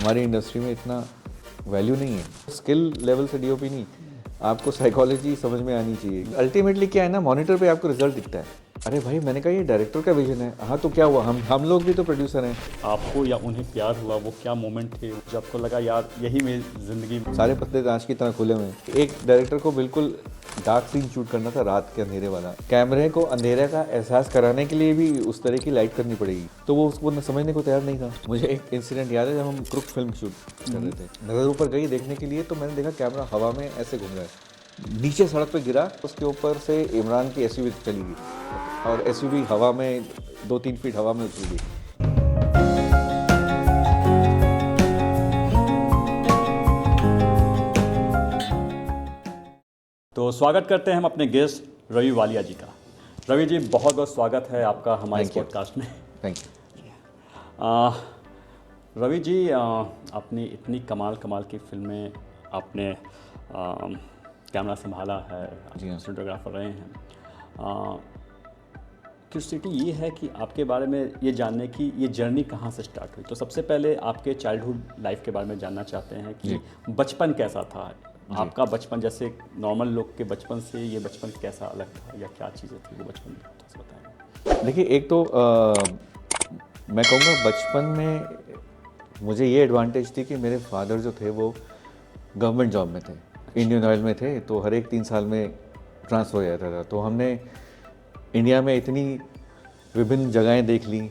हमारी इंडस्ट्री में इतना वैल्यू नहीं है। स्किल लेवल से डीओपी नहीं, आपको साइकोलॉजी समझ में आनी चाहिए। अल्टीमेटली क्या है ना, मॉनिटर पे आपको रिजल्ट दिखता है। अरे भाई मैंने कहा ये डायरेक्टर का विजन है। हाँ तो क्या हुआ, हम लोग भी तो प्रोड्यूसर हैं। आपको या उन्हें प्यार हुआ, वो क्या मोमेंट थे जब आपको लगा यार यही मेरी ज़िंदगी में? सारे पत्ते ताश की तरह खुले हुए हैं। एक डायरेक्टर को बिल्कुल डार्क सीन शूट करना था, रात के अंधेरे वाला। कैमरे को अंधेरे का एहसास कराने के लिए भी उस तरह की लाइट करनी पड़ेगी, तो वो उसको समझने को तैयार नहीं था। मुझे एक इंसिडेंट याद है, जब हम क्रुक फिल्म शूट कर रहे थे, नज़र ऊपर गई देखने के लिए, तो मैंने देखा कैमरा हवा में ऐसे घूम रहा है, नीचे सड़क पे गिरा, उसके ऊपर से इमरान की एसयूवी चली गई और एसयूवी हवा में 2-3 फीट हवा में उछल गई। तो स्वागत करते हैं हम अपने गेस्ट रवि वालिया जी का। रवि जी, बहुत बहुत स्वागत है आपका हमारे इस पॉडकास्ट में। Thank you. रवि जी, आपने इतनी कमाल की फिल्में, आपने कैमरा संभाला है, जी हाँ। फोटोग्राफर रहे हैं। क्यूरियोसिटी ये है कि आपके बारे में ये जानने की ये जर्नी कहाँ से स्टार्ट हुई। तो सबसे पहले आपके चाइल्डहुड लाइफ के बारे में जानना चाहते हैं कि बचपन कैसा था आपका। बचपन जैसे नॉर्मल लोग के बचपन से ये बचपन कैसा अलग था, या क्या चीज़ें थी वो बचपन में, तो बताएं। देखिए, एक तो मैं कहूँगा बचपन में मुझे ये एडवांटेज थी कि मेरे फादर जो थे वो गवर्नमेंट जॉब में थे। इंडियन ऑयल में थे, तो हर एक 3 साल में ट्रांसफ़र हो जाता था। तो हमने इंडिया में इतनी विभिन्न जगहें देख ली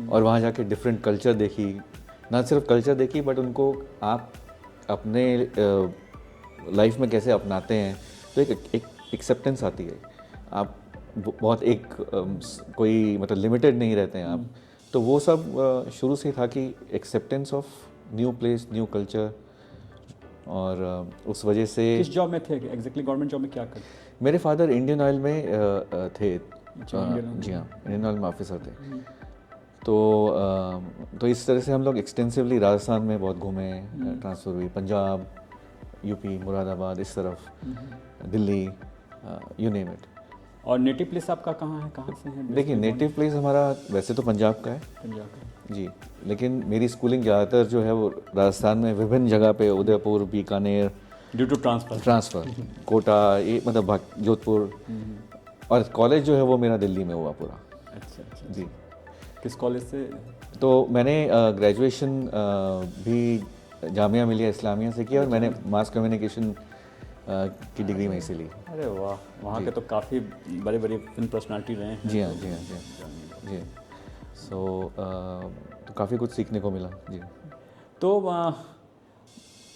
और वहाँ जाके डिफरेंट कल्चर देखी। ना सिर्फ कल्चर देखी, बट उनको आप अपने लाइफ में कैसे अपनाते हैं, तो एक एक्सेप्टेंस आती है। आप बहुत एक कोई मतलब लिमिटेड नहीं रहते हैं आप। तो वो सब शुरू से था कि acceptance of new place, new culture, और उस वजह से। किस जॉब में थे एग्जैक्टली? गवर्नमेंट जॉब में क्या करते? मेरे फादर इंडियन ऑयल में थे। जी हाँ, इंडियन ऑयल में ऑफिसर थे। तो इस तरह से हम लोग एक्सटेंसिवली राजस्थान में बहुत घूमे, ट्रांसफ़र हुई पंजाब, यूपी, मुरादाबाद, इस तरफ, दिल्ली, यू नेम इट। और नेटिव प्लेस आपका कहाँ है, कहाँ से है? देखिए, नेटिव प्लेस हमारा वैसे तो पंजाब का है। पंजाब का जी, लेकिन मेरी स्कूलिंग ज़्यादातर जो है वो राजस्थान में विभिन्न जगह पे, Udaipur, Bikaner, due to transfer Kota, ये मतलब जोधपुर, और कॉलेज जो है वो मेरा दिल्ली में हुआ पूरा। अच्छा जी। किस कॉलेज से? तो मैंने ग्रेजुएशन भी जामिया मिलिया इस्लामिया से किया, और मैंने मास कम्युनिकेशन की डिग्री वहीं से ली। अरे वाह, वहाँ के तो काफ़ी बड़े फिल्म पर्सनालिटी रहे हैं। जी हाँ, जी हाँ, जी हाँ, जी। तो काफ़ी कुछ सीखने को मिला। जी। तो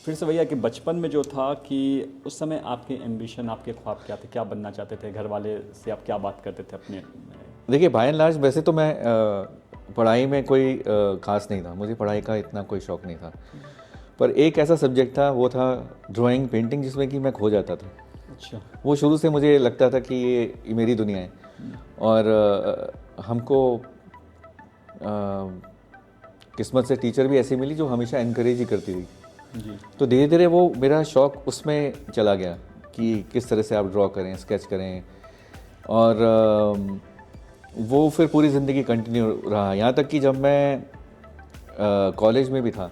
फिर से वही है कि बचपन में जो था कि उस समय आपके एम्बिशन, आपके ख्वाब क्या थे, क्या बनना चाहते थे? घर वाले से आप क्या बात करते थे अपने? देखिए, बाय एंड लार्ज वैसे तो मैं पढ़ाई में कोई ख़ास नहीं था। मुझे पढ़ाई का इतना कोई शौक़ नहीं था, पर एक ऐसा सब्जेक्ट था, वो था ड्राइंग, पेंटिंग, जिसमें कि मैं खो जाता था। अच्छा। वो शुरू से मुझे लगता था कि ये मेरी दुनिया है, और हमको किस्मत से टीचर भी ऐसी मिली जो हमेशा इनकरेज ही करती रही। जी। तो धीरे धीरे वो मेरा शौक़ उसमें चला गया कि किस तरह से आप ड्रॉ करें, स्केच करें, और वो फिर पूरी ज़िंदगी कंटिन्यू रहा। यहाँ तक कि जब मैं कॉलेज में भी था,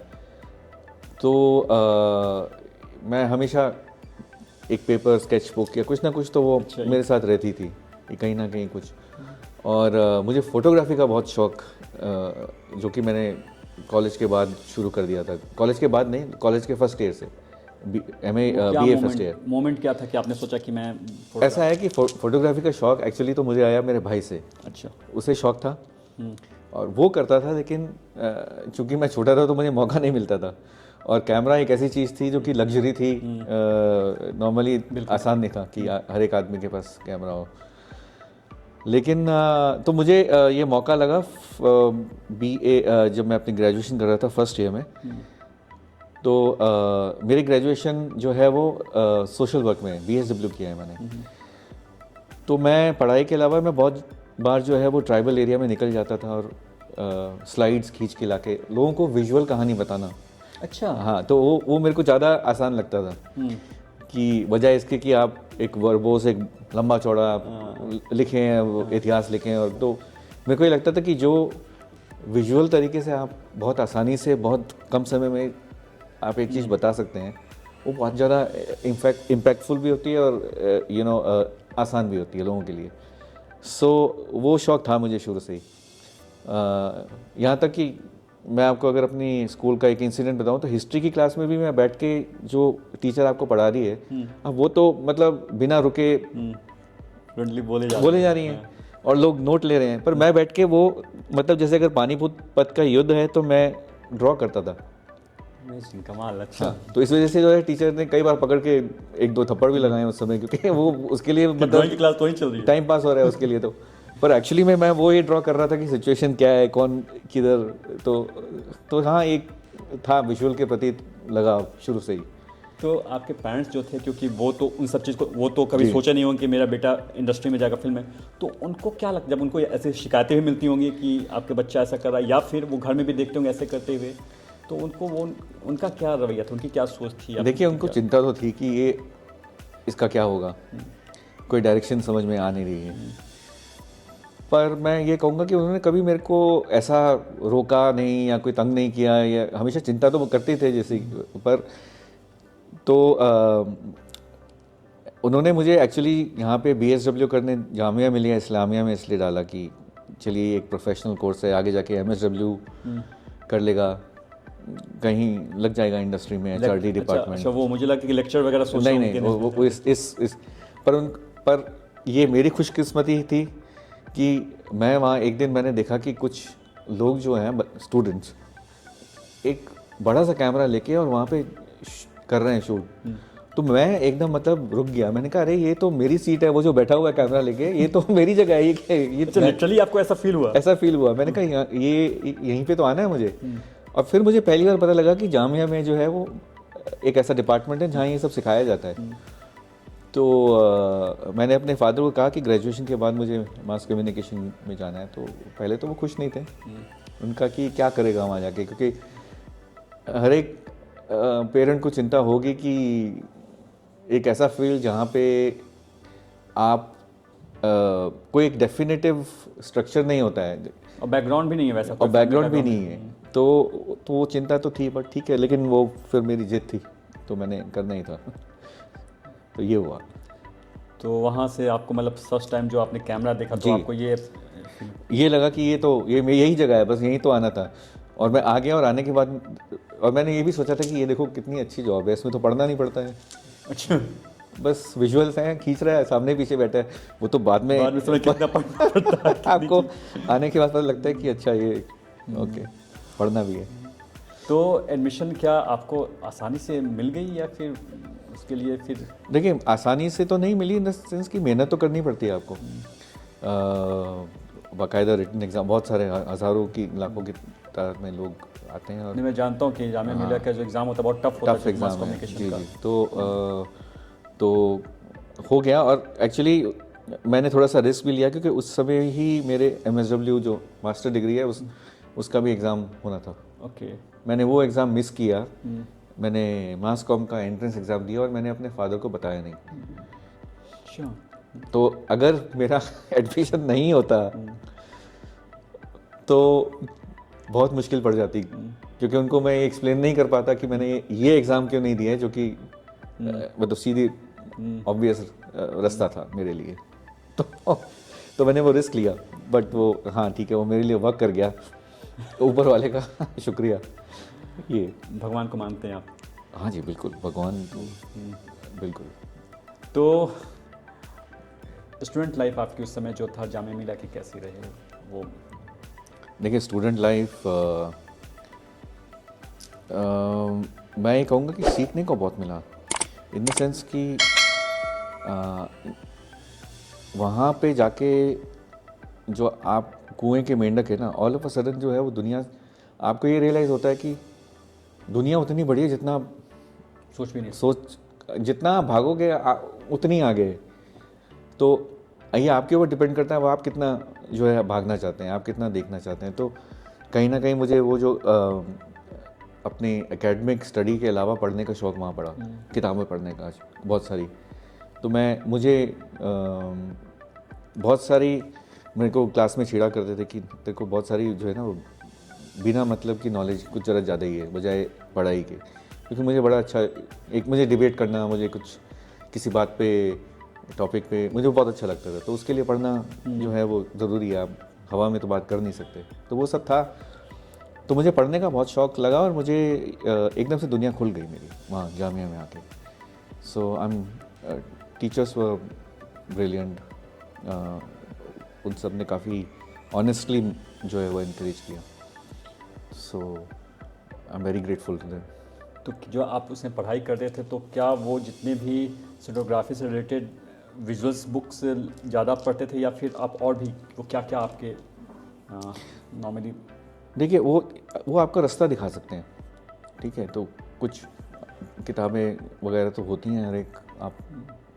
तो मैं हमेशा एक पेपर, स्केच बुक या कुछ ना कुछ तो वो मेरे साथ रहती थी, कहीं ना कहीं कुछ। और मुझे फ़ोटोग्राफी का बहुत शौक़, जो कि मैंने कॉलेज के बाद शुरू कर दिया था। कॉलेज के बाद नहीं, कॉलेज के फर्स्ट ईयर से, MA BA first year. Moment क्या था कि आपने सोचा कि मैं ऐसा है कि फ़ोटोग्राफी का शौक़ एक्चुअली तो मुझे आया मेरे भाई से। अच्छा। उसे शौक़ था और वो करता था, लेकिन चूँकि मैं छोटा था तो मुझे मौका नहीं मिलता था। और कैमरा एक ऐसी चीज़ थी जो कि लग्जरी थी, नॉर्मली आसान नहीं था कि हर एक आदमी के पास कैमरा हो। लेकिन तो मुझे ये मौका लगा BA, जब मैं अपनी ग्रेजुएशन कर रहा था फर्स्ट ईयर में। तो मेरी ग्रेजुएशन जो है वो सोशल वर्क में BSW किया है मैंने। तो मैं पढ़ाई के अलावा मैं बहुत बार जो है वो ट्राइबल एरिया में निकल जाता था, और स्लाइड्स खींच के लाके लोगों को विजुअल कहानी बताना। अच्छा। हाँ, तो वो मेरे को ज़्यादा आसान लगता था, कि बजाय इसके कि आप एक वर्बोस, एक लंबा चौड़ा लिखें, इतिहास लिखें, और तो मेरे को ये लगता था कि जो विजुअल तरीके से आप बहुत आसानी से बहुत कम समय में आप एक चीज़ बता सकते हैं वो बहुत ज़्यादा इम्पैक्टफुल भी होती है और आसान भी होती है लोगों के लिए। सो वो शौक़ था मुझे शुरू से ही। यहाँ तक कि मैं आपको अगर अपनी स्कूल का एक इंसिडेंट बताऊँ तो हिस्ट्री की क्लास में भी मैं बैठ के जो टीचर आपको पढ़ा रही है अब वो तो मतलब बिना रुके फ्लुएंटली बोले जा रही हैं और लोग नोट ले रहे हैं, पर मैं बैठ के वो मतलब जैसे अगर पानीपत पथ का युद्ध है तो मैं ड्रॉ करता था। कमाल, अच्छा। हाँ, तो इस वजह से जो है टीचर ने कई बार पकड़ के एक दो थप्पड़ भी लगाए उस समय, क्योंकि वो उसके लिए ड्राइंग मतलब की क्लास तो ही चल रही है। टाइम पास हो रहा है उसके लिए। तो पर एक्चुअली में मैं वो ये ड्रॉ कर रहा था कि सिचुएशन क्या है, कौन किधर। तो हाँ, एक था विजुअल के प्रति लगाव शुरू से ही। तो आपके पेरेंट्स जो थे, क्योंकि वो तो उन सब चीज़ को वो तो कभी सोचा नहीं होंगे कि मेरा बेटा इंडस्ट्री में जाएगा फिल्म में, तो उनको क्या लगता, जब उनको ऐसे शिकायतें भी मिलती होंगी कि आपके बच्चा ऐसा कर रहा है, या फिर वो घर में भी देखते होंगे ऐसे करते हुए, तो उनको वो उनका क्या रवैया था, उनकी क्या सोच थी? देखिए, उनको चिंता तो थी कि ये इसका क्या होगा, कोई डायरेक्शन समझ में आ नहीं रही है। पर मैं ये कहूँगा कि उन्होंने कभी मेरे को ऐसा रोका नहीं या कोई तंग नहीं किया, या हमेशा चिंता तो वो करते थे जैसे। पर तो उन्होंने मुझे एक्चुअली यहाँ पे BSW करने जामिया मिलिया इस्लामिया में इसलिए डाला कि चलिए एक प्रोफेशनल कोर्स है, आगे जाके MSW कर लेगा, कहीं लग जाएगा इंडस्ट्री में, HRD डिपार्टमेंट। अच्छा, वो मुझे लगा कि लेक्चर वगैरह सोच रहे नहीं, वो इस पर ये मेरी खुशकिस्मती थी कि मैं वहाँ एक दिन मैंने देखा कि कुछ लोग जो हैं स्टूडेंट्स एक बड़ा सा कैमरा लेके और वहाँ पे कर रहे हैं शूट। तो मैं एकदम मतलब रुक गया, मैंने कहा अरे ये तो मेरी सीट है, वो जो बैठा हुआ है कैमरा लेके ये तो मेरी जगह है, ये अच्छा, लिटरली आपको ऐसा फील हुआ? ऐसा फील हुआ। मैंने कहा ये यहीं पे तो आना है मुझे। और फिर मुझे पहली बार पता लगा कि जामिया में जो है वो एक ऐसा डिपार्टमेंट है जहाँ ये सब सिखाया जाता है। तो मैंने अपने फादर को कहा कि ग्रेजुएशन के बाद मुझे मास कम्युनिकेशन में जाना है। तो पहले तो वो खुश नहीं थे, उनका कि क्या करेगा वहाँ जाके, क्योंकि हर एक पेरेंट को चिंता होगी कि एक ऐसा फील्ड जहाँ पे आप कोई एक डेफिनेटिव स्ट्रक्चर नहीं होता है और बैकग्राउंड भी नहीं है वैसा, और बैकग्राउंड भी नहीं है, तो वो चिंता तो थी। बट ठीक है, लेकिन वो फिर मेरी जिद थी तो मैंने करना ही था। तो ये हुआ। तो वहाँ से आपको मतलब फर्स्ट टाइम जो आपने कैमरा देखा तो आपको ये लगा कि ये यही जगह है, बस यहीं तो आना था। और मैं आ गया, और आने के बाद और मैंने ये भी सोचा था कि ये देखो कितनी अच्छी जॉब है, इसमें तो पढ़ना नहीं पड़ता है। अच्छा, बस विजुअल्स हैं, खींच रहा है, सामने पीछे बैठा है, वो तो बाद में समय कितना पढ़ना पड़ता है आपको आने के बाद पता लगता है कि अच्छा ये ओके पढ़ना भी है। तो एडमिशन क्या आपको आसानी से मिल गई, या फिर उसके लिए फिर? देखिए, आसानी से तो नहीं मिली, इन द सेंस कि मेहनत तो करनी पड़ती है आपको। बाकायदा रिटन एग्ज़ाम, बहुत सारे हज़ारों की लाखों की तादाद में लोग आते हैं। और मैं जानता हूँ कि जामिया मिलिया का जो एग्ज़ाम होता है बहुत टफ होता है, एग्ज़ाम है। जी। तो हो गया। और एक्चुअली मैंने थोड़ा सा रिस्क भी लिया, क्योंकि उस समय ही मेरे MSW जो मास्टर डिग्री है उसका भी एग्ज़ाम होना था। ओके। मैंने वो एग्ज़ाम मिस किया। मैंने मास कॉम का एंट्रेंस एग्ज़ाम दिया और मैंने अपने फादर को बताया नहीं। अच्छा। तो अगर मेरा एडमिशन नहीं होता तो बहुत मुश्किल पड़ जाती, क्योंकि उनको मैं एक्सप्लेन नहीं कर पाता कि मैंने ये एग्ज़ाम क्यों नहीं दिया है, जो कि मतलब सीधी ऑब्वियस रास्ता था मेरे लिए। तो मैंने वो रिस्क लिया। बट वो हाँ ठीक है, वो मेरे लिए वर्क कर गया, ऊपर वाले का शुक्रिया। ये भगवान को मानते हैं आप? हाँ जी, बिल्कुल, भगवान तो बिल्कुल। तो स्टूडेंट लाइफ आपकी उस समय जो था जामिया मिलिया की कैसी रही वो? देखिए, स्टूडेंट लाइफ मैं ये कहूँगा कि सीखने को बहुत मिला, इन द सेंस कि वहाँ पे जाके जो आप कुएं के मेंढक है ना, ऑल ऑफ अ सडन जो है वो दुनिया, आपको ये रियलाइज़ होता है कि दुनिया उतनी बड़ी है जितना सोच भी नहीं, जितना आप भागोगे उतनी आगे। तो ये आपके ऊपर डिपेंड करता है, वो आप कितना जो है भागना चाहते हैं, आप कितना देखना चाहते हैं। तो कहीं ना कहीं मुझे वो जो अपनी एकेडमिक स्टडी के अलावा पढ़ने का शौक़ वहाँ पड़ा, किताबें पढ़ने का बहुत सारी। तो मुझे बहुत सारी, मेरे को क्लास में छेड़ा करते थे कि तेरे को बहुत सारी जो है ना वो बिना मतलब की नॉलेज कुछ ज़रा ज़्यादा ही है बजाय पढ़ाई के। क्योंकि मुझे बड़ा अच्छा, एक मुझे डिबेट करना, मुझे कुछ किसी बात पे, टॉपिक पे मुझे बहुत अच्छा लगता था, तो उसके लिए पढ़ना जो है वो ज़रूरी है। आप हवा में तो बात कर नहीं सकते, तो वो सब था। तो मुझे पढ़ने का बहुत शौक़ लगा और मुझे एकदम से दुनिया खुल गई मेरी वहाँ जामिया में आके। So I am, teachers were brilliant, उन सब ने काफ़ी ऑनेस्टली जो है वो इनकरेज किया। So I am very grateful to them. तो जो आप उसमें पढ़ाई कर रहे थे, तो क्या वो जितने भी सिनेमोग्राफी से रिलेटेड विजुअल्स बुक्स ज़्यादा पढ़ते थे, या फिर आप और भी वो क्या क्या आपके नॉर्मली? देखिए, वो आपका रास्ता दिखा सकते हैं, ठीक है। तो कुछ किताबें वगैरह तो होती हैं, हर एक आप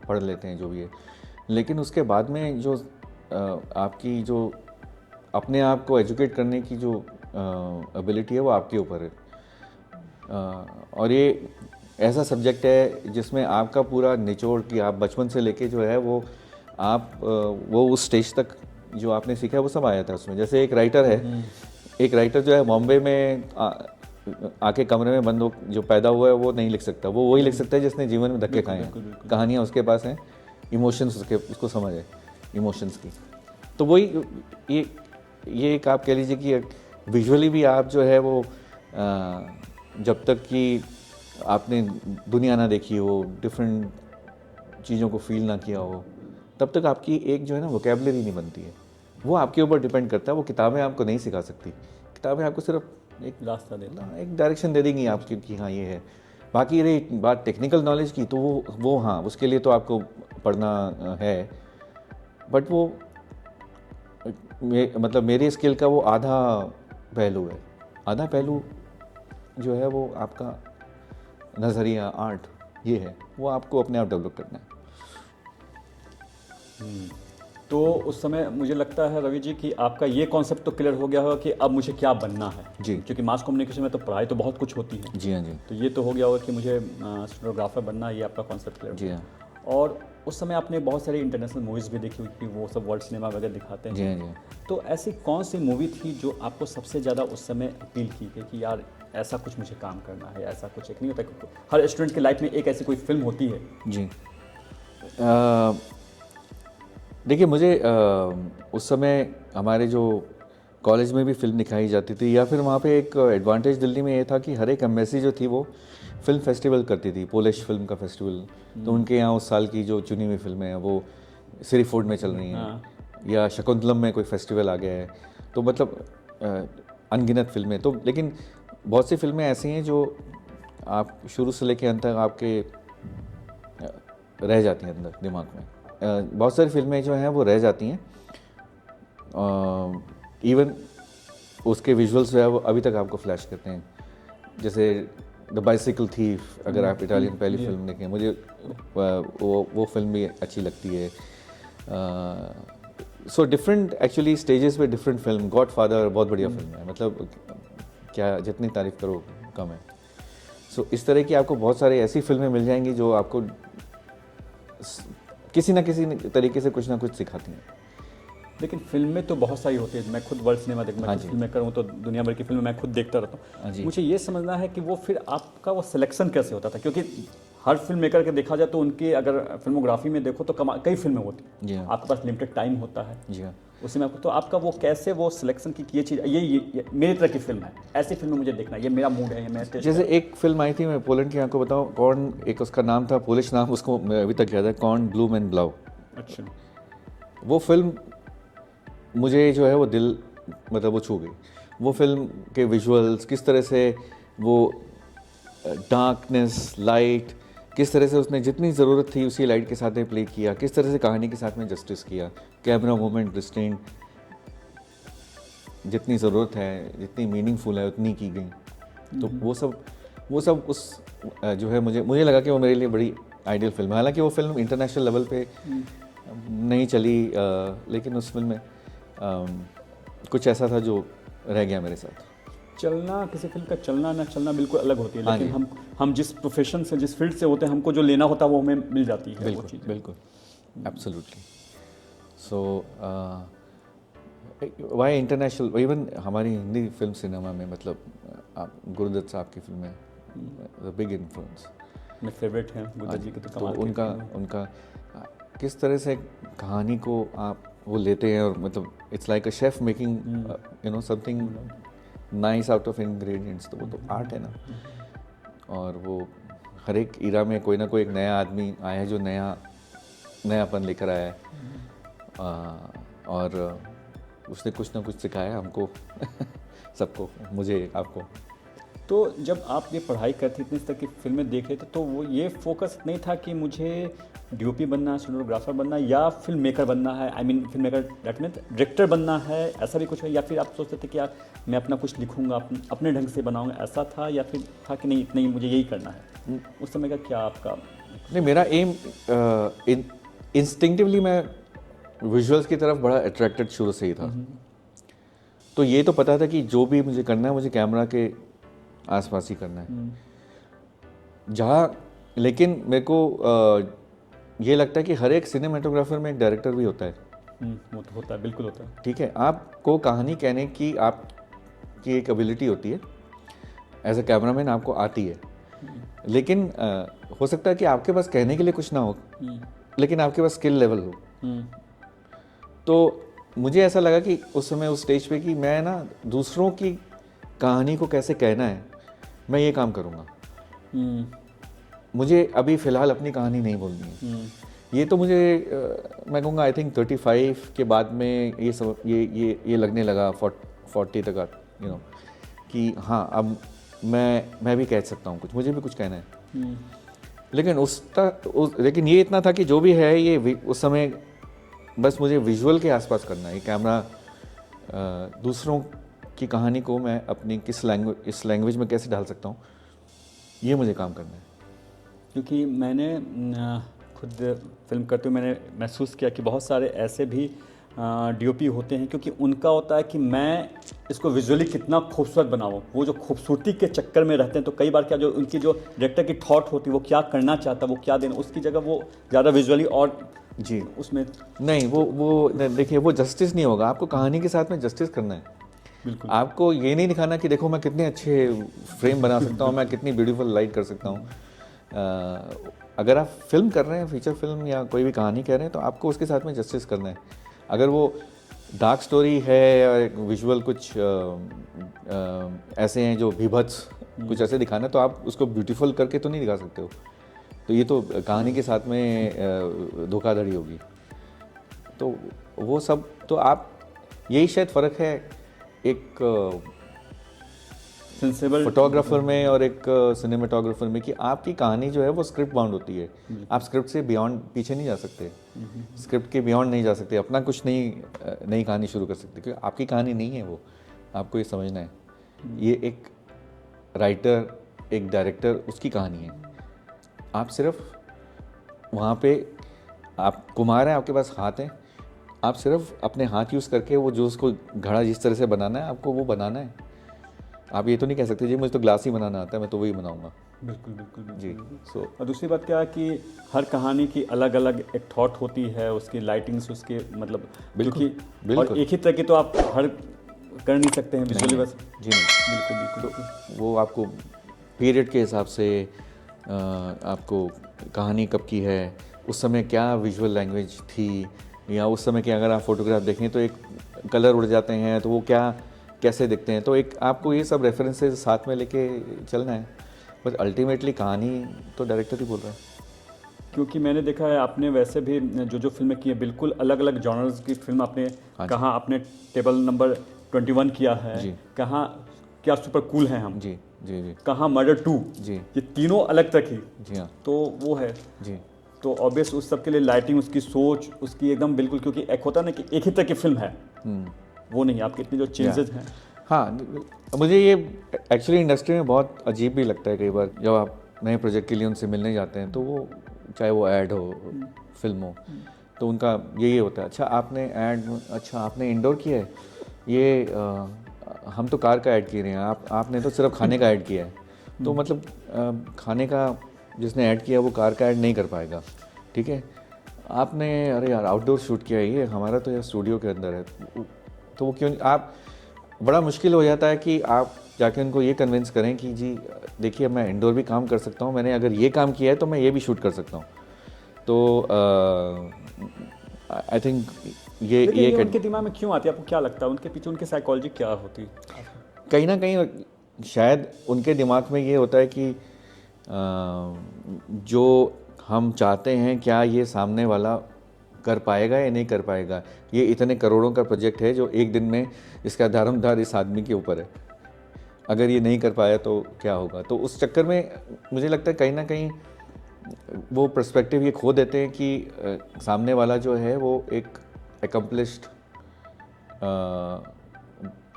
पढ़ लेते हैं जो भी है, लेकिन उसके बाद में जो आपकी जो अपने आप को एजुकेट करने की जो एबिलिटी है वो आपके ऊपर है। और ये ऐसा सब्जेक्ट है जिसमें आपका पूरा निचोड़ कि आप बचपन से लेके जो है वो आप वो उस स्टेज तक जो आपने सीखा है वो सब आया था उसमें। जैसे एक राइटर है, एक राइटर जो है बॉम्बे में आके कमरे में बंद हो जो पैदा हुआ है वो नहीं लिख सकता, वो वही लिख सकता है जिसने जीवन में धक्के खाए हैं, कहानियाँ उसके पास हैं, इमोशंस उसको समझ है इमोशंस की। तो वही ये एक आप कह लीजिए कि विजुअली भी आप जो है वो जब तक कि आपने दुनिया ना देखी हो, डिफरेंट चीज़ों को फील ना किया हो, तब तक आपकी एक जो है ना वोकेबलरी नहीं बनती है। वो आपके ऊपर डिपेंड करता है, वो किताबें आपको नहीं सिखा सकती। किताबें आपको सिर्फ एक रास्ता देना, एक डायरेक्शन दे देंगी आपकी कि हाँ ये है। बाकी रही बात टेक्निकल नॉलेज की, तो वो हाँ उसके लिए तो आपको पढ़ना है, बट वो मतलब मेरी स्किल का वो आधा पहलू है। आधा पहलू जो है वो आपका नज़रिया, आर्ट ये है, वो आपको अपने आप डेवलप करना है। तो उस समय मुझे लगता है रवि जी कि आपका ये कॉन्सेप्ट तो क्लियर हो गया होगा कि अब मुझे क्या बनना है जी, क्योंकि मास कम्युनिकेशन में तो पढ़ाई तो बहुत कुछ होती है। जी हाँ जी, तो ये तो हो गया होगा कि मुझे सिनेमोग्राफर बनना है, ये आपका कॉन्सेप्ट क्लियर जी हाँ, और उस समय आपने बहुत सारी इंटरनेशनल मूवीज़ भी देखी हुई, वो सब वर्ल्ड सिनेमा वगैरह दिखाते हैं। जी हाँ जी। तो ऐसी कौन सी मूवी थी जो आपको सबसे ज़्यादा उस समय अपील की कि यार ऐसा कुछ मुझे काम करना है, ऐसा कुछ एक नहीं होता कि हर स्टूडेंट की लाइफ में एक ऐसी कोई फिल्म होती है? जी, देखिए मुझे उस समय हमारे जो कॉलेज में भी फिल्म दिखाई जाती थी, या फिर वहाँ पे एक एडवांटेज दिल्ली में ये था कि हर एक एम्बेसी जो थी वो फिल्म फेस्टिवल करती थी, पोलिश फिल्म का फेस्टिवल। तो उनके यहाँ उस साल की जो चुनी हुई फिल्में हैं वो सिरीफोर्ड में चल रही हैं, या शकुंतलम में कोई फेस्टिवल आ गया है, तो मतलब अनगिनत फिल्में। तो लेकिन बहुत सी फिल्में ऐसी हैं जो आप शुरू से लेकर अंत तक आपके रह जाती हैं अंदर दिमाग में। बहुत सारी फिल्में जो हैं वो रह जाती हैं, इवन उसके विजुअल्स जो है वो अभी तक आपको फ्लैश करते हैं। जैसे द बाइसिकल थीफ, अगर आप इटालियन पहली फिल्म देखें, मुझे वो फिल्म भी अच्छी लगती है। सो डिफरेंट एक्चुअली स्टेजेस पे डिफरेंट फिल्म। गॉडफादर बहुत बढ़िया फिल्म है, मतलब क्या जितनी तारीफ करो कम है। सो इस तरह की आपको बहुत सारी ऐसी फिल्में मिल जाएंगी जो आपको किसी ना किसी तरीके से कुछ ना कुछ सिखाती हैं। लेकिन फिल्में तो बहुत सारी होती है। मैं खुद वर्ल्ड सिनेमा देखता हूँ, फिल्में करूँ तो दुनिया भर की फिल्में मैं खुद देखता रहता हूँ। मुझे ये समझना है कि वो फिर आपका वो सिलेक्शन कैसे होता था, क्योंकि हर फिल्म मेकर के देखा जाए तो उनकी अगर फिल्मोग्राफी में देखो तो कई फिल्में होती हैं, आपके पास लिमिटेड टाइम होता है जी हाँ, उसी में आपको, तो आपका वो कैसे वो सिलेक्शन की ये चीज़, ये मेरी तरह की फिल्म है, ऐसी फिल्म मुझे देखना है, ये मेरा मूड है, ये मेरा टेस्ट जैसे एक फिल्म आई थी, मैं पोलैंड की आपको बताऊँ, कॉर्न, एक उसका नाम था, पोलिश नाम, उसको अभी तक याद है, कॉर्न ब्लूम एंड ब्लाउ। अच्छा, वो फिल्म मुझे जो है वो दिल, मतलब वो छू गई। वो फिल्म के विजुअल्स किस तरह से, वो डार्कनेस, लाइट, किस तरह से उसने जितनी ज़रूरत थी उसी लाइट के साथ में प्ले किया, किस तरह से कहानी के साथ में जस्टिस किया, कैमरा मूवमेंट, रिस्ट्रेंट, जितनी ज़रूरत है, जितनी मीनिंगफुल है उतनी की गई। तो वो सब उस जो है मुझे लगा कि वो मेरे लिए बड़ी आइडियल फिल्म है। हालांकि वो फिल्म इंटरनेशनल लेवल पे नहीं चली, लेकिन उस फिल्म में कुछ ऐसा था जो रह गया मेरे साथ। चलना, किसी फिल्म का चलना ना चलना बिल्कुल अलग होती है, लेकिन हम जिस प्रोफेशन से, जिस फील्ड से होते हैं, हमको जो लेना होता है वो हमें मिल जाती है। बिल्कुल बिल्कुल, एब्सोल्युटली। सो वाई इंटरनेशनल, इवन हमारी हिंदी फिल्म सिनेमा में, मतलब आप गुरुदत्त साहब की फिल्में बिग इन्फ्लुएंस। मेरे फेवरेट हैं गुद्दा जी के, तो तो कमाल के उनका film हैं। उनका किस तरह से कहानी को आप वो लेते हैं, और मतलब it's like a chef making you know something nice out of ingredients, तो वो तो आर्ट है ना। और वो हर एक इरा में कोई ना कोई एक नया आदमी आया है जो नयापन लेकर आया है, और उसने कुछ ना कुछ सिखाया हमको सबको, मुझे, आपको। तो जब आप ये पढ़ाई करते इतने स्तर की फिल्में देख रहे थे, तो वो ये फोकस नहीं था कि मुझे डीओपी बनना है, सिनेमेटोग्राफर बनना है, या फिल्म मेकर बनना है, I mean film maker that mean director बनना है, ऐसा भी कुछ है? या फिर आप सोचते थे कि यार मैं अपना कुछ लिखूंगा, अपने ढंग से बनाऊंगा, ऐसा था? या फिर था कि नहीं, इतना ही मुझे यही करना है? उस समय का क्या आपका? नहीं, मेरा एम इंस्टिंक्टिवली मैं विजुअल्स की तरफ बड़ा अट्रैक्टेड शुरू से ही था। तो ये तो पता था कि जो भी मुझे करना है, मुझे कैमरा के आसपास ही करना है। जहाँ, लेकिन मेरे को ये लगता है कि हर एक सिनेमेटोग्राफर में एक डायरेक्टर भी होता है। वो तो होता है, बिल्कुल होता है। ठीक है, आपको कहानी कहने की आपकी एक एबिलिटी होती है, एज अ कैमरामैन आपको आती है, लेकिन हो सकता है कि आपके पास कहने के लिए कुछ ना हो, लेकिन आपके पास स्किल लेवल हो। तो मुझे ऐसा लगा कि उस समय उस स्टेज पे कि मैं ना दूसरों की कहानी को कैसे कहना है, मैं ये काम करूँगा। मुझे अभी फ़िलहाल अपनी कहानी नहीं बोलनी है। ये तो मुझे मैं कहूँगा आई थिंक 35 के बाद में ये सब ये लगने लगा, 40 तक यू नो, कि हाँ अब मैं भी कह सकता हूँ कुछ, मुझे भी कुछ कहना है। लेकिन ये इतना था कि जो भी है ये उस समय बस मुझे विजुअल के आसपास करना है। कैमरा दूसरों की कहानी को मैं अपनी इस लैंग्वेज में कैसे ढाल सकता हूँ, ये मुझे काम करना है। क्योंकि मैंने खुद फिल्म करते हुए मैंने महसूस किया कि बहुत सारे ऐसे भी डीओपी होते हैं, क्योंकि उनका होता है कि मैं इसको विजुअली कितना खूबसूरत बनाऊँ, वो जो खूबसूरती के चक्कर में रहते हैं। तो कई बार क्या, जो उनकी जो डायरेक्टर की थॉट होती है, वो क्या करना चाहता है, वो क्या देना, उसकी जगह वो ज़्यादा विजुअली और जी उसमें नहीं, वो देखिए, वो जस्टिस नहीं होगा। आपको कहानी के साथ में जस्टिस करना है। बिल्कुल। आपको ये नहीं दिखाना कि देखो मैं कितने अच्छे फ्रेम बना सकता हूँ, मैं कितनी ब्यूटीफुल लाइट कर सकता हूँ। अगर आप फिल्म कर रहे हैं, फीचर फिल्म या कोई भी कहानी कह रहे हैं, तो आपको उसके साथ में जस्टिस करना है। अगर वो डार्क स्टोरी है या विजुअल कुछ ऐसे हैं जो भीभत्स कुछ ऐसे दिखाना है, तो आप उसको ब्यूटीफुल करके तो नहीं दिखा सकते हो। तो ये तो कहानी के साथ में धोखाधड़ी होगी। तो वो सब तो आप, यही शायद फ़र्क है एक सेंसेबल फोटोग्राफर में और एक सिनेमेटोग्राफर में, कि आपकी कहानी जो है वो स्क्रिप्ट बाउंड होती है। आप स्क्रिप्ट से बियॉन्ड पीछे नहीं जा सकते, स्क्रिप्ट के बियॉन्ड नहीं जा सकते, अपना कुछ नई कहानी शुरू कर सकते, क्योंकि आपकी कहानी नहीं है वो। आपको ये समझना है, ये एक राइटर, एक डायरेक्टर, उसकी कहानी है। आप सिर्फ वहाँ पे, आप कुम्हार हैं, आपके पास हाथ हैं, आप सिर्फ अपने हाथ यूज़ करके वो जो उसको घड़ा जिस तरह से बनाना है, आपको वो बनाना है। आप ये तो नहीं कह सकते जी मुझे तो ग्लास ही बनाना आता है, मैं तो वही बनाऊंगा। बिल्कुल बिल्कुल जी। सो और दूसरी बात क्या है कि हर कहानी की अलग अलग एक थॉट होती है, उसकी लाइटिंग्स, उसके मतलब, बिल्कुल, क्योंकि बिल्कुल। और एक ही तरह की तो आप हर कर नहीं सकते हैं विजुअली बस। जी नहीं, बिल्कुल बिल्कुल। तो वो आपको पीरियड के हिसाब से आपको कहानी कब की है, उस समय क्या विजुअल लैंग्वेज थी, या उस समय के अगर आप फोटोग्राफ देखें तो एक कलर उड़ जाते हैं तो वो कैसे दिखते हैं, तो एक आपको ये सब रेफरेंसेस साथ में लेके चलना है। बस अल्टीमेटली कहानी तो डायरेक्टर ही बोल रहा है। क्योंकि मैंने देखा है आपने वैसे भी जो फिल्में की है, बिल्कुल अलग अलग जॉनर्स की फिल्म आपने, कहाँ आपने टेबल नंबर 21 किया है, कहाँ क्या सुपर कूल हैं हम, जी जी जी, कहाँ मर्डर 2, जी, ये तीनों अलग तक ही। जी हाँ, तो वो है जी, तो ऑब्वियस उस सब के लिए लाइटिंग, उसकी सोच, उसकी एकदम बिल्कुल, क्योंकि एक होता है ना कि एक ही तरह की फिल्म है, वो नहीं, आपके इतने जो चेंजेस हैं। हाँ, मुझे ये एक्चुअली इंडस्ट्री में बहुत अजीब भी लगता है कई बार, जब आप नए प्रोजेक्ट के लिए उनसे मिलने जाते हैं, तो वो चाहे वो ऐड हो, फिल्म हो, तो उनका यही होता है, अच्छा आपने ऐड, अच्छा आपने इंडोर किया है, ये हम तो कार का ऐड किए रहे हैं, आपने तो सिर्फ खाने का ऐड किया है। तो मतलब खाने का जिसने ऐड किया वो कार का ऐड नहीं कर पाएगा, ठीक है। आपने अरे यार आउटडोर शूट किया है, ये हमारा तो यार स्टूडियो के अंदर है, तो वो क्यों, आप बड़ा मुश्किल हो जाता है कि आप जाके उनको ये कन्विंस करें कि जी देखिए मैं इंडोर भी काम कर सकता हूँ, मैंने अगर ये काम किया है तो मैं ये भी शूट कर सकता हूँ। तो आई थिंक लेकिन ये ये उनके दिमाग में क्यों आती है, आपको क्या लगता है उनके पीछे उनकी साइकोलॉजी क्या होती है? कहीं ना कहीं शायद उनके दिमाग में ये होता है कि जो हम चाहते हैं क्या ये सामने वाला कर पाएगा या नहीं कर पाएगा। ये इतने करोड़ों का प्रोजेक्ट है जो एक दिन में इसका दारोमदार इस आदमी के ऊपर है, अगर ये नहीं कर पाया तो क्या होगा। तो उस चक्कर में मुझे लगता है कहीं ना कहीं वो पर्सपेक्टिव ये खो देते हैं कि सामने वाला जो है वो एक एकम्प्लिश्ड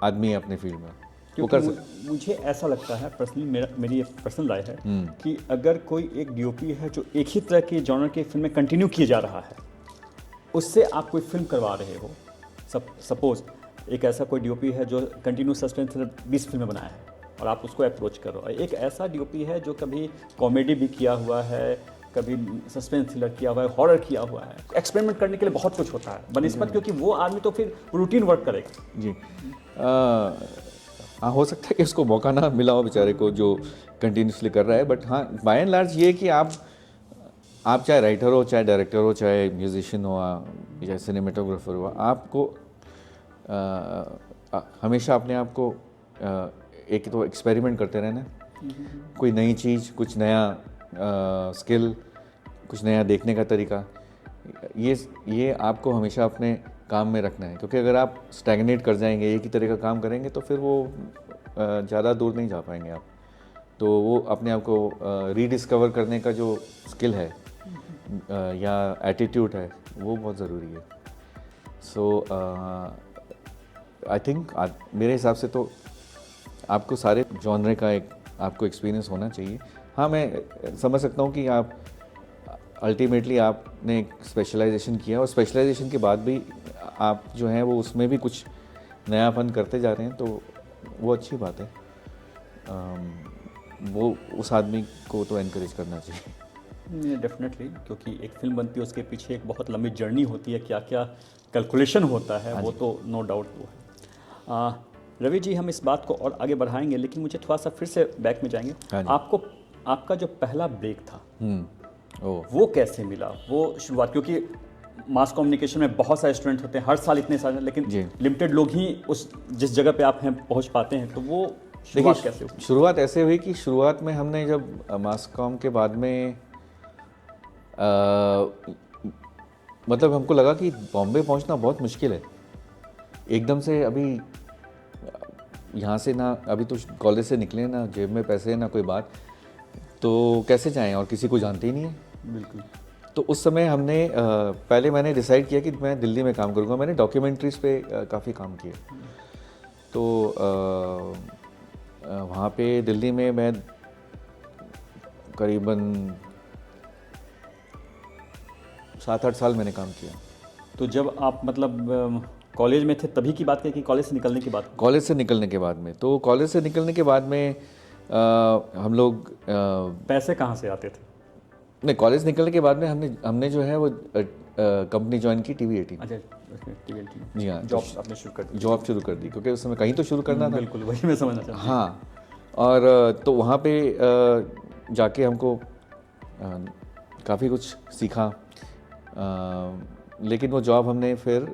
आदमी है अपने फील्ड में, वो कर सकता। मुझे ऐसा लगता है पर्सनली, मेरी ये पर्सनल राय है कि अगर कोई एक डीओपी है जो एक ही तरह की जॉनर की फिल्म में कंटिन्यू किया जा रहा है, उससे आप कोई फिल्म करवा रहे हो, सपोज एक ऐसा कोई डीओपी है जो कंटिन्यू सस्पेंस थ्रिलर 20 फिल्में बनाया है और आप उसको अप्रोच करो, और एक ऐसा डीओपी है जो कभी कॉमेडी भी किया हुआ है, कभी सस्पेंस थ्रिलर किया हुआ है, हॉरर किया हुआ है, एक्सपेरिमेंट करने के लिए बहुत कुछ होता है बनिस्बत, क्योंकि वो आदमी तो फिर रूटीन वर्क करेगा। जी हाँ, हो सकता है कि उसको मौका ना मिला हो बेचारे को जो कंटिन्यूसली कर रहा है, बट हाँ बाय एंड लार्ज ये कि आप चाहे राइटर हो, चाहे डायरेक्टर हो, चाहे म्यूजिशियन हो, चाहे सिनेमेटोग्राफर हो, आपको हमेशा अपने आप को एक तो एक्सपेरिमेंट करते रहना, कोई नई चीज़, कुछ नया स्किल, कुछ नया देखने का तरीका, ये आपको हमेशा अपने काम में रखना है। क्योंकि अगर आप स्टैग्नेट कर जाएंगे, एक ही तरह का काम करेंगे, तो फिर वो ज़्यादा दूर नहीं जा पाएंगे आप। तो वो अपने आप को रीडिस्कवर करने का जो स्किल है या एटीट्यूड है, वो बहुत ज़रूरी है। सो आई थिंक मेरे हिसाब से तो आपको सारे जॉनरे का एक आपको एक्सपीरियंस होना चाहिए। हाँ, मैं समझ सकता हूँ कि आप अल्टीमेटली आपने एक स्पेशलाइजेशन किया और स्पेशलाइजेशन के बाद भी आप जो हैं वो उसमें भी कुछ नयापन करते जा रहे हैं, तो वो अच्छी बात है। वो उस आदमी को तो एनकरेज करना चाहिए। डेफिनेटली, क्योंकि एक फिल्म बनती है उसके पीछे एक बहुत लंबी जर्नी होती है, क्या क्या कैलकुलेशन होता है, वो तो नो डाउट वो है। रवि जी, हम इस बात को और आगे बढ़ाएंगे, लेकिन मुझे थोड़ा सा फिर से बैक में जाएंगे। आपका जो पहला ब्रेक था वो कैसे मिला, वो शुरुआत, क्योंकि मास कम्युनिकेशन में बहुत सारे स्टूडेंट होते हैं हर साल, इतने सारे, लेकिन लिमिटेड लोग ही उस जिस जगह पे आप हैं पहुंच पाते हैं, तो वो शुरुआत कैसे हुई? शुरुआत ऐसे हुई कि शुरुआत में हमने जब मास कॉम के बाद में मतलब हमको लगा कि बॉम्बे पहुंचना बहुत मुश्किल है एकदम से। अभी यहाँ से ना, अभी तो कॉलेज से निकले ना, जेब में पैसे ना कोई बात, तो कैसे जाएं, और किसी को जानते ही नहीं है। बिल्कुल। तो उस समय हमने पहले मैंने डिसाइड किया कि मैं दिल्ली में काम करूँगा। मैंने डॉक्यूमेंट्रीज़ पे काफ़ी काम किया। तो वहाँ पे दिल्ली में मैं करीबन 7-8 साल मैंने काम किया। तो जब आप मतलब कॉलेज में थे तभी की बात है कि कॉलेज से निकलने की बात? कॉलेज से निकलने के बाद में। तो कॉलेज से निकलने के बाद में हम लोग पैसे कहाँ से आते थे? नहीं, कॉलेज निकलने के बाद में हमने जो है वो कंपनी ज्वाइन की TV18। अच्छा, TV18। जी हाँ, जॉब आपने शुरू कर दी? जॉब शुरू कर दी, क्योंकि उस समय कहीं तो शुरू करना था। बिल्कुल, वही मैं समझना चाहता हूँ। हाँ, और तो वहाँ पे जाके हमको काफ़ी कुछ सीखा, लेकिन वो जॉब हमने फिर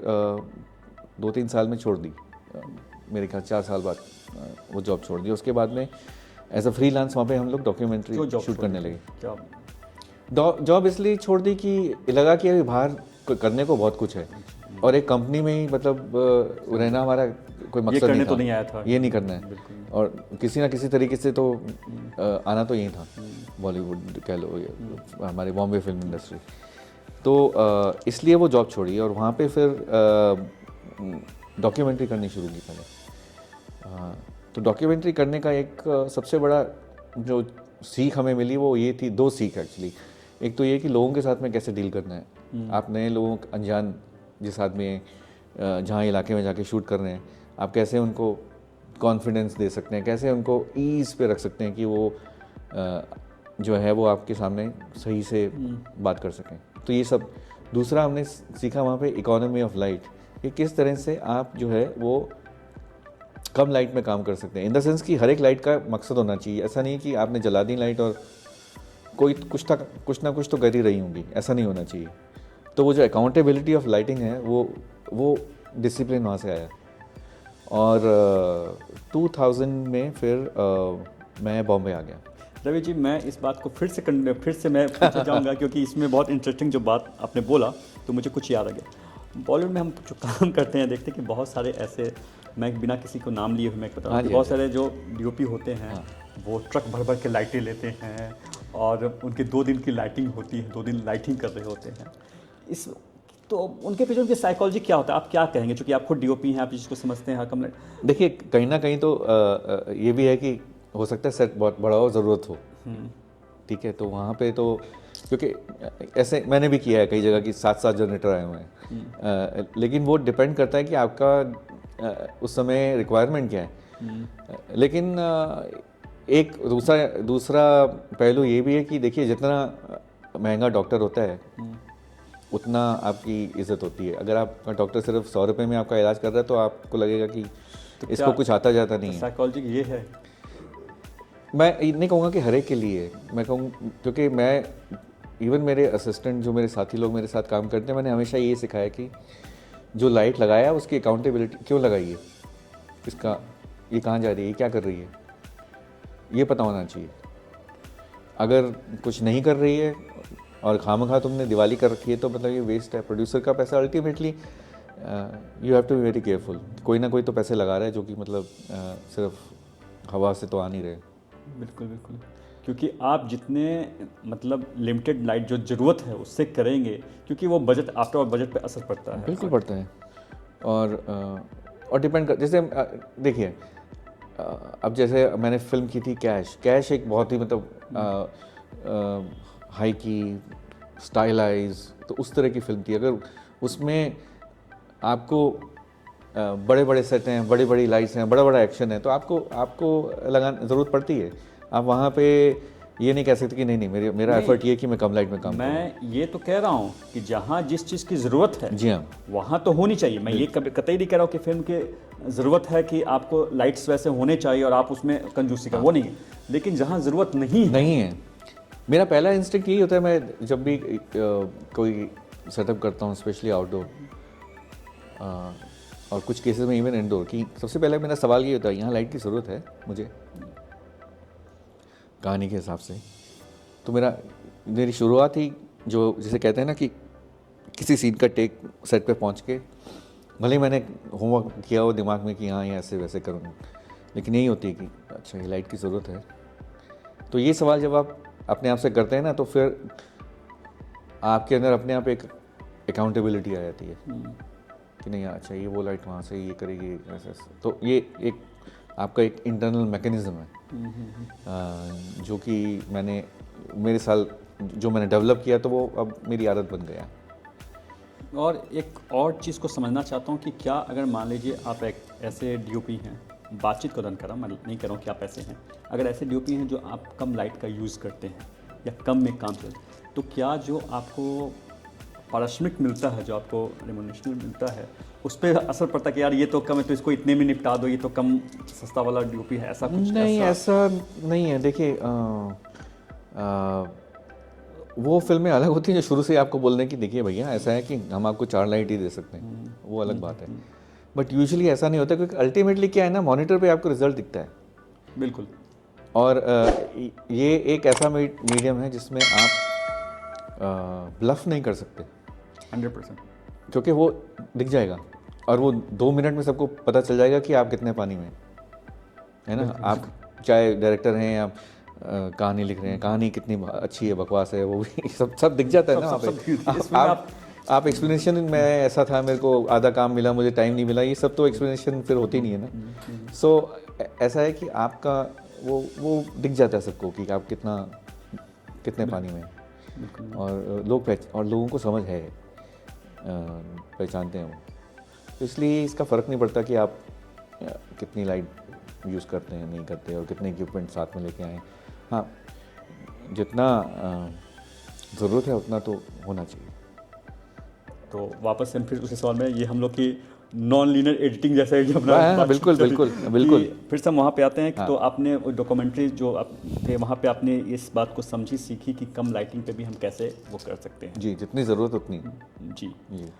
2-3 साल में छोड़ दी। मेरे ख्याल 4 साल बाद वो जॉब छोड़ दी। उसके बाद में एज अ फ्रीलांस वहाँ पे हम लोग डॉक्यूमेंट्री शूट करने लगे। जॉब इसलिए छोड़ दी कि लगा कि अभी बाहर करने को बहुत कुछ है, और एक कंपनी में ही मतलब रहना हमारा कोई मकसद नहीं था। तो नहीं आया था, ये नहीं करना है, और किसी ना किसी तरीके से तो आना तो यही था, बॉलीवुड कह लो, हमारी बॉम्बे फिल्म इंडस्ट्री। तो इसलिए वो जॉब छोड़ी और वहाँ पे फिर डॉक्यूमेंट्री करनी शुरू की पहले। तो डॉक्यूमेंट्री करने का एक सबसे बड़ा जो सीख हमें मिली वो ये थी, 2 सीख एक्चुअली। एक तो ये कि लोगों के साथ में कैसे डील करना है। आप नए लोगों, अनजान जिस आदमी जहाँ इलाके में जाके शूट कर रहे हैं, आप कैसे उनको कॉन्फिडेंस दे सकते हैं, कैसे उनको ईज़ पे रख सकते हैं कि वो जो है वो आपके सामने सही से बात कर सकें। तो ये सब। दूसरा हमने सीखा वहाँ पे इकोनॉमी ऑफ लाइट, कि किस तरह से आप जो है वो कम लाइट में काम कर सकते हैं, इन द सेंस कि हर एक लाइट का मकसद होना चाहिए। ऐसा नहीं कि आपने जला दी लाइट और कोई कुछ ना कुछ तो कर ही रही होंगी, ऐसा नहीं होना चाहिए। तो वो जो अकाउंटेबिलिटी ऑफ लाइटिंग है वो डिसिप्लिन वहाँ से आया। और 2000 में फिर मैं बॉम्बे आ गया। रवि जी, मैं इस बात को फिर से मैं पूछना चाहूँगा क्योंकि इसमें बहुत इंटरेस्टिंग जो बात आपने बोला तो मुझे कुछ याद आ गया। बॉलीवुड में हम जो काम करते हैं देखते हैं कि बहुत सारे ऐसे, मैं बिना किसी को नाम लिए हुए मैं बता रहा हूँ कि बहुत सारे जो डीओपी होते हैं वो ट्रक भर भर के लाइटें लेते हैं और उनके 2 दिन की लाइटिंग होती है, 2 दिन लाइटिंग कर रहे होते हैं। इस तो उनके पीछे उनकी साइकोलॉजी क्या होता है, आप क्या कहेंगे? क्योंकि आप खुद डीओपी हैं, आप जिसको समझते हैं कम। देखिए, कहीं ना कहीं तो ये भी है कि हो सकता है सेट बहुत बड़ा हो, ज़रूरत हो, ठीक है, तो वहाँ पे तो क्योंकि ऐसे मैंने भी किया है कई जगह कि 7-7 जनरेटर आए हुए हैं, लेकिन वो डिपेंड करता है कि आपका उस समय रिक्वायरमेंट क्या है। लेकिन एक दूसरा पहलू ये भी है कि देखिए, जितना महंगा डॉक्टर होता है उतना आपकी इज्जत होती है। अगर आपका डॉक्टर सिर्फ 100 रुपये में आपका इलाज कर रहा है तो आपको लगेगा कि इसको कुछ आता जाता नहीं है। साइकोलॉजी ये है, मैं नहीं कहूँगा कि हर एक के लिए, मैं कहूँ क्योंकि मैं इवन मेरे असिस्टेंट जो मेरे साथी लोग मेरे साथ काम करते हैं, मैंने हमेशा ये सिखाया कि जो लाइट लगाया उसकी अकाउंटेबिलिटी क्यों लगाई है, इसका ये कहाँ जा रही है, ये क्या कर रही है, ये पता होना चाहिए। अगर कुछ नहीं कर रही है और खामखा तुमने दिवाली कर रखी है तो मतलब ये वेस्ट है। प्रोड्यूसर का पैसा ultimately you have to be very careful. कोई ना कोई तो पैसे लगा रहा है जो कि मतलब सिर्फ हवा से तो आ नहीं रहे। बिल्कुल बिल्कुल, क्योंकि आप जितने मतलब लिमिटेड लाइट जो ज़रूरत है उससे करेंगे, क्योंकि वो बजट आफ्टर ऑल बजट पे असर पड़ता है। बिल्कुल पड़ता है। और डिपेंड कर, जैसे देखिए, अब जैसे मैंने फिल्म की थी कैश एक बहुत ही मतलब हाई की स्टाइलाइज, तो उस तरह की फिल्म थी। अगर उसमें आपको बड़े बड़े सेट हैं, बड़ी बड़ी लाइट्स हैं, बड़ा बड़ा एक्शन है, तो आपको लगाने ज़रूरत पड़ती है। आप वहाँ पे ये नहीं कह सकते कि नहीं मेरा एफर्ट ये है कि मैं कम लाइट में काम करूँ। मैं ये तो कह रहा हूँ कि जहाँ जिस चीज़ की ज़रूरत है, जी हाँ, वहाँ तो होनी चाहिए। मैं ये कतई नहीं कह रहा हूँ कि फिल्म के ज़रूरत है कि आपको लाइट्स वैसे होने चाहिए और आप उसमें कंजूसी कर, वो नहीं है। लेकिन जहाँ ज़रूरत नहीं है, मेरा पहला इंस्टिंक्ट यही होता है। मैं जब भी कोई सेटअप करता हूँ, स्पेशली आउटडोर और कुछ केसेस में इवन इंडोर, कि सबसे पहले मेरा सवाल ये होता है, यहाँ लाइट की ज़रूरत है मुझे कहानी के हिसाब से। तो मेरी शुरुआत ही जो जिसे कहते हैं ना कि किसी सीन का टेक सेट पे पहुँच के, भले ही मैंने होमवर्क किया हो दिमाग में कि हाँ ये ऐसे वैसे करूँ, लेकिन यही होती है कि अच्छा ये लाइट की ज़रूरत है। तो ये सवाल जब आप अपने आप से करते हैं ना, तो फिर आपके अंदर अपने आप एक अकाउंटेबिलिटी आ जाती है कि नहीं अच्छा ये वो लाइट वहाँ से ये करेगी ऐसे। तो ये एक आपका एक इंटरनल मैकेनिज़्म है जो कि मैंने डेवलप किया, तो वो अब मेरी आदत बन गया। और एक और चीज़ को समझना चाहता हूँ कि क्या अगर मान लीजिए आप एक ऐसे डीओपी हैं, बातचीत को दौरान कर रहा हूँ, मैं नहीं कह रहा हूँ कि आप ऐसे हैं, अगर ऐसे डीओपी हैं जो आप कम लाइट का यूज़ करते हैं या कम में काम करते हैं, तो क्या जो आपको पारिश्रमिक मिलता है, जो आपको रेम्युनरेशन मिलता है, उस पर असर पड़ता है कि यार ये तो कम है तो इसको इतने में निपटा दो, ये तो कम सस्ता वाला डीओपी है, ऐसा कुछ? नहीं, ऐसा नहीं है। देखिए, वो फिल्में अलग होती हैं जो शुरू से आपको बोलने की देखिए भैया ऐसा है कि हम आपको 4 लाइट ही दे सकते हैं, वो अलग बात है। बट यूजुअली ऐसा नहीं होता, क्योंकि अल्टीमेटली क्या है ना, मॉनिटर पे आपको रिजल्ट दिखता है। बिल्कुल। और ये एक ऐसा मीडियम है जिसमें आप ब्लफ नहीं कर सकते 100%, क्योंकि वो दिख जाएगा और वो 2 मिनट में सबको पता चल जाएगा कि आप कितने पानी में, है ना। आप चाहे डायरेक्टर हैं या कहानी लिख रहे हैं, कहानी कितनी अच्छी है बकवास है, वो भी सब दिख जाता है ना वहाँ पे। आप एक्सप्लेनेशन में ऐसा था, मेरे को आधा काम मिला, मुझे टाइम नहीं मिला, ये सब तो एक्सप्लेनेशन फिर होती नहीं है ना। सो ऐसा है कि आपका वो दिख जाता है सबको कि आप कितने पानी में, और लोगों को समझ है, पहचानते हैं वो। तो इसलिए इसका फ़र्क नहीं पड़ता कि आप कितनी लाइट यूज़ करते हैं नहीं करते, और कितने इक्विपमेंट साथ में लेके आएँ। हाँ, जितना ज़रूरत है उतना तो होना चाहिए। तो वापस से फिर उसी सवाल में, ये हम लोग की नॉन लीनियर एडिटिंग जैसा ही अपना हाँ, बातचीत बिल्कुल, चली बिल्कुल, कि बिल्कुल। फिर से हम वहाँ पे आते हैं कि हाँ। तो आपने डॉक्यूमेंट्री जो आप थे वहाँ पे आपने इस बात को समझी सीखी कि कम लाइटिंग पे भी हम कैसे वो कर सकते हैं। जी, जितनी ज़रूरत उतनी। जी। जी।